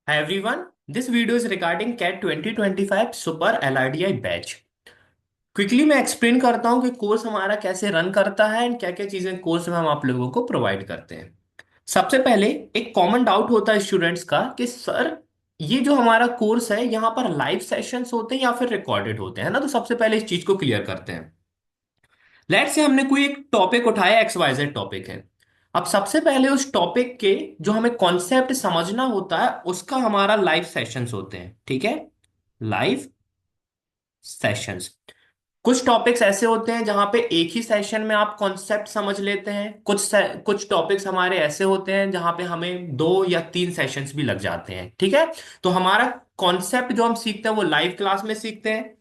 Hi everyone, this video is regarding CAT 2025 Super LRDI batch. Quickly मैं explain करता हूँ कि कोर्स हमारा कैसे रन करता है एंड क्या क्या चीजें कोर्स में हम आप लोगों को प्रोवाइड करते हैं। सबसे पहले एक कॉमन डाउट होता है स्टूडेंट्स का कि सर ये जो हमारा कोर्स है यहाँ पर लाइव सेशंस होते हैं या फिर रिकॉर्डेड होते हैं, है ना। तो सबसे पहले इस चीज को क्लियर करते हैं। लेट से हमने कोई एक टॉपिक उठाया, XYZ टॉपिक है। अब सबसे पहले उस टॉपिक के जो हमें कॉन्सेप्ट समझना होता है उसका हमारा लाइव सेशंस होते हैं, ठीक है। Live sessions. कुछ टॉपिक्स ऐसे होते हैं जहां पे एक ही सेशन में आप कॉन्सेप्ट समझ लेते हैं, कुछ टॉपिक्स हमारे ऐसे होते हैं जहां पे हमें 2 या 3 सेशंस भी लग जाते हैं, ठीक है। तो हमारा कॉन्सेप्ट जो हम सीखते हैं वो लाइव क्लास में सीखते हैं।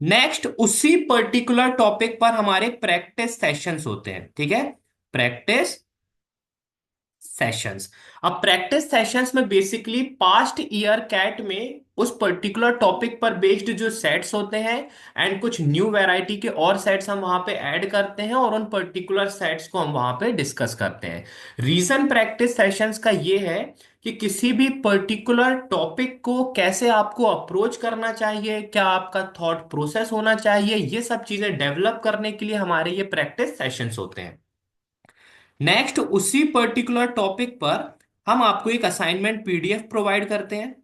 नेक्स्ट उसी पर्टिकुलर टॉपिक पर हमारे प्रैक्टिस सेशंस होते हैं, ठीक है। Practice sessions. अब प्रैक्टिस सेशंस में बेसिकली पास्ट ईयर कैट में उस पर्टिकुलर टॉपिक पर बेस्ड जो सेट्स होते हैं एंड कुछ न्यू वैरायटी के और सेट्स हम वहां पे ऐड करते हैं और उन पर्टिकुलर सेट्स को हम वहां पे डिस्कस करते हैं। रीजन प्रैक्टिस सेशंस का ये है कि किसी भी पर्टिकुलर टॉपिक को कैसे आपको अप्रोच करना चाहिए, क्या आपका थॉट प्रोसेस होना चाहिए, ये सब चीजें डेवलप करने के लिए हमारे ये प्रैक्टिस सेशंस होते हैं। नेक्स्ट उसी पर्टिकुलर टॉपिक पर हम आपको एक असाइनमेंट पीडीएफ प्रोवाइड करते हैं।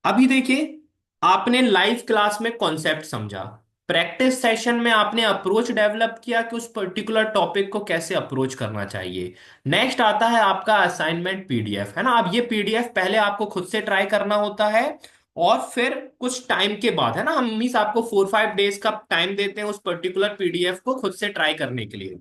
अभी देखिए, आपने लाइव क्लास में कॉन्सेप्ट समझा, प्रैक्टिस सेशन में आपने अप्रोच डेवलप किया कि उस पर्टिकुलर टॉपिक को कैसे अप्रोच करना चाहिए। नेक्स्ट आता है आपका असाइनमेंट पीडीएफ, है ना। अब ये पीडीएफ पहले आपको खुद से ट्राई करना होता है और फिर कुछ टाइम के बाद, है ना, हम मीन्स आपको 4-5 डेज का टाइम देते हैं उस पर्टिकुलर पीडीएफ को खुद से ट्राई करने के लिए।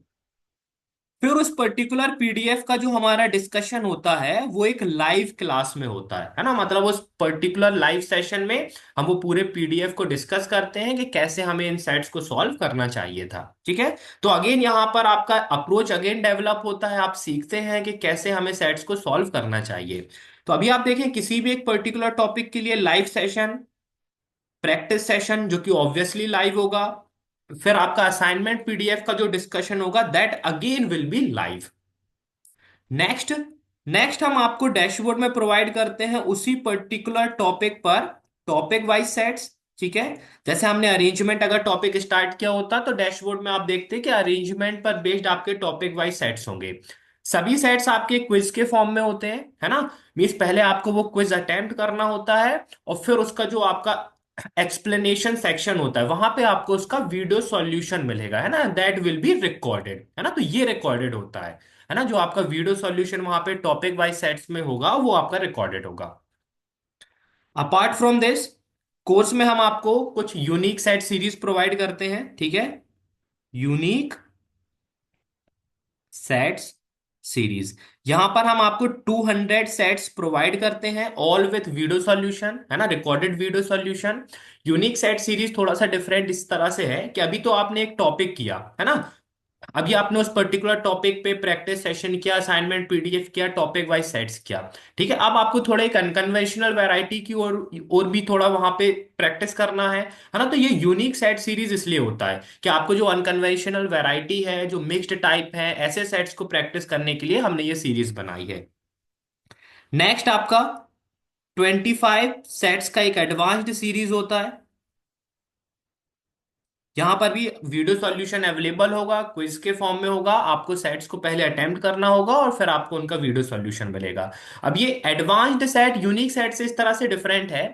फिर उस पर्टिकुलर पीडीएफ का जो हमारा डिस्कशन होता है वो एक लाइव क्लास में होता है ना। मतलब उस पर्टिकुलर लाइव सेशन में हम वो पूरे पीडीएफ को डिस्कस करते हैं कि कैसे हमें इन सेट्स को सॉल्व करना चाहिए था, ठीक है। तो अगेन यहाँ पर आपका अप्रोच अगेन डेवलप होता है, आप सीखते हैं कि कैसे हमें सेट्स को सॉल्व करना चाहिए। तो अभी आप देखें किसी भी एक पर्टिकुलर टॉपिक के लिए लाइव सेशन, प्रैक्टिस सेशन जो कि ऑब्वियसली लाइव होगा, फिर आपका असाइनमेंट पीडीएफ का जो डिस्कशन होगा that again will be live. Next next हम आपको डैशबोर्ड में प्रोवाइड करते हैं उसी पर्टिकुलर टॉपिक पर टॉपिक वाइज सेट्स, ठीक है। जैसे हमने अरेंजमेंट अगर टॉपिक स्टार्ट किया होता तो डैशबोर्ड में आप देखते हैं कि अरेंजमेंट पर बेस्ड आपके टॉपिक वाइज सेट्स होंगे। सभी सेट्स आपके क्विज के फॉर्म में होते हैं, है ना। मीन्स पहले आपको वो क्विज अटेम्प्ट करना होता है और फिर उसका जो आपका एक्सप्लेनेशन सेक्शन होता है वहां पे आपको उसका वीडियो सॉल्यूशन मिलेगा, है ना। दैट विल बी रिकॉर्डेड, है ना। तो ये रिकॉर्डेड होता है ना। जो आपका वीडियो सॉल्यूशन वहां पे टॉपिक वाइज सेट्स में होगा वो आपका रिकॉर्डेड होगा। अपार्ट फ्रॉम दिस, कोर्स में हम आपको कुछ यूनिक सेट सीरीज प्रोवाइड करते हैं, ठीक है। Unique sets series. यहां पर हम आपको 200 सेट्स प्रोवाइड करते हैं ऑल विथ वीडियो सॉल्यूशन, है ना, recorded video solution. Unique set series थोड़ा सा डिफरेंट इस तरह से है कि अभी तो आपने एक टॉपिक किया, है ना। अभी आपने उस पर्टिकुलर टॉपिक पे प्रैक्टिस सेशन किया, असाइनमेंट पीडीएफ किया, टॉपिक वाइज सेट्स किया, ठीक है। अब आपको थोड़ा एक अनकन्वेंशनल वैरायटी की और भी थोड़ा वहां पे प्रैक्टिस करना है ना। तो ये यूनिक सेट सीरीज इसलिए होता है कि आपको जो अनकन्वेंशनल वैरायटी है, जो मिक्स्ड टाइप है, ऐसे सेट्स को प्रैक्टिस करने के लिए हमने ये सीरीज बनाई है। नेक्स्ट आपका 25 सेट्स का एक एडवांस्ड सीरीज होता है। यहाँ पर भी वीडियो सॉल्यूशन अवेलेबल होगा, क्विज के फॉर्म में होगा, आपको सेट्स को पहले अटेम्प्ट करना होगा और फिर आपको उनका वीडियो सॉल्यूशन मिलेगा। अब ये एडवांस्ड सेट यूनिक सेट से इस तरह से डिफरेंट है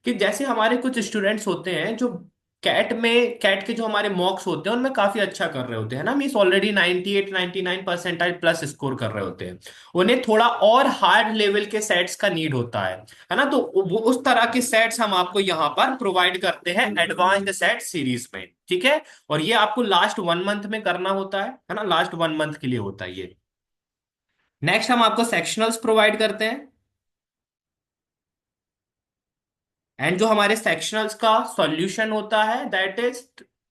कि जैसे हमारे कुछ स्टूडेंट्स होते हैं जो कैट के जो हमारे मॉक्स होते हैं उनमें काफी अच्छा कर रहे होते हैं ना, मीन्स ऑलरेडी 98-99% प्लस स्कोर कर रहे होते हैं। उन्हें थोड़ा और हार्ड लेवल के सेट्स का नीड होता है ना। तो वो उस तरह के सेट्स हम आपको यहाँ पर प्रोवाइड करते हैं एडवांस्ड सेट सीरीज में, ठीक है। और ये आपको लास्ट 1 मंथ में करना होता है ना, लास्ट 1 मंथ के लिए होता है ये। नेक्स्ट हम आपको सेक्शनल्स प्रोवाइड करते हैं एंड जो हमारे सेक्शनल्स का सॉल्यूशन होता है दैट इज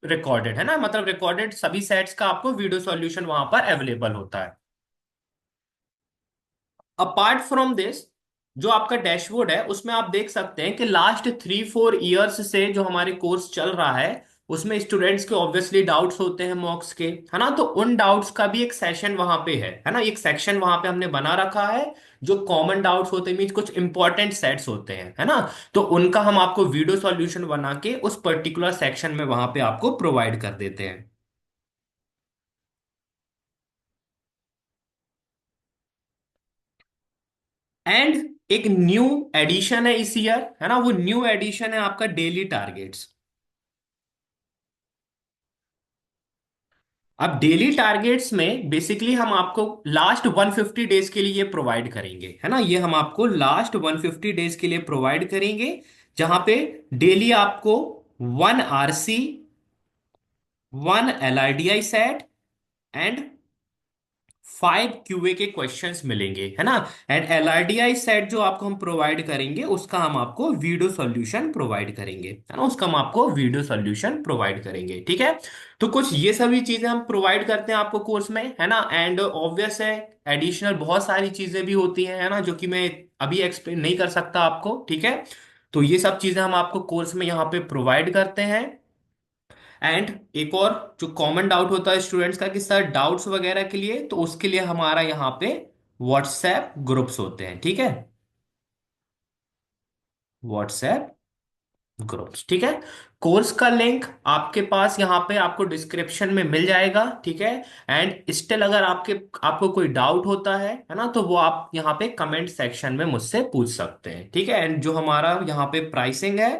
रिकॉर्डेड, है ना। मतलब रिकॉर्डेड सभी सेट्स का आपको वीडियो सॉल्यूशन वहां पर अवेलेबल होता है। अपार्ट फ्रॉम दिस, जो आपका डैशबोर्ड है उसमें आप देख सकते हैं कि लास्ट 3-4 ईयर्स से जो हमारे कोर्स चल रहा है उसमें स्टूडेंट्स के ऑब्वियसली डाउट्स होते हैं मॉक्स के, है ना, तो उन डाउट्स का भी एक सेशन वहां पे है ना, एक सेक्शन वहां पे हमने बना रखा है। जो कॉमन डाउट्स होते हैं, मीन्स कुछ इंपॉर्टेंट सेट्स होते हैं, है ना, तो उनका हम आपको वीडियो सॉल्यूशन बना के उस पर्टिकुलर सेक्शन में वहां पे आपको प्रोवाइड कर देते हैं। एंड एक न्यू एडिशन है इस ईयर, है ना, वो न्यू एडिशन है आपका डेली टारगेट्स। अब डेली टारगेट्स में बेसिकली हम आपको लास्ट 150 डेज के लिए ये प्रोवाइड करेंगे, है ना, ये हम आपको लास्ट 150 डेज के लिए प्रोवाइड करेंगे, जहां पे डेली आपको 1 RC, 1 LRDI set and 5 QA के क्वेश्चंस मिलेंगे, है ना। एंड LRDI सेट जो आपको हम प्रोवाइड करेंगे, उसका हम आपको वीडियो सॉल्यूशन प्रोवाइड करेंगे, है ना, उसका हम आपको वीडियो सॉल्यूशन प्रोवाइड करेंगे, ठीक है। तो कुछ ये सभी चीजें हम प्रोवाइड करते हैं आपको कोर्स में, है ना। एंड ऑब्वियस है, एडिशनल बहुत सारी चीजें भी होती हैं, है ना, जो कि मैं अभी एक्सप्लेन नहीं कर सकता आपको, ठीक है। तो ये सब चीजें हम आपको कोर्स में यहाँ पे प्रोवाइड करते हैं। एंड एक और जो कॉमन डाउट होता है स्टूडेंट्स का कि सर डाउट्स वगैरह के लिए, तो उसके लिए हमारा यहाँ पे व्हाट्सएप ग्रुप्स होते हैं, ठीक है, व्हाट्सएप ग्रुप्स, ठीक है। कोर्स का लिंक आपके पास यहाँ पे आपको डिस्क्रिप्शन में मिल जाएगा, ठीक है। एंड स्टिल अगर आपको कोई डाउट होता है ना, तो वो आप यहाँ पे कमेंट सेक्शन में मुझसे पूछ सकते हैं, ठीक है। एंड जो हमारा यहाँ पे प्राइसिंग है,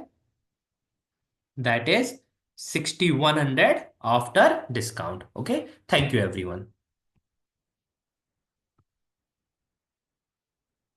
that is 6100 after discount. Okay, thank you everyone.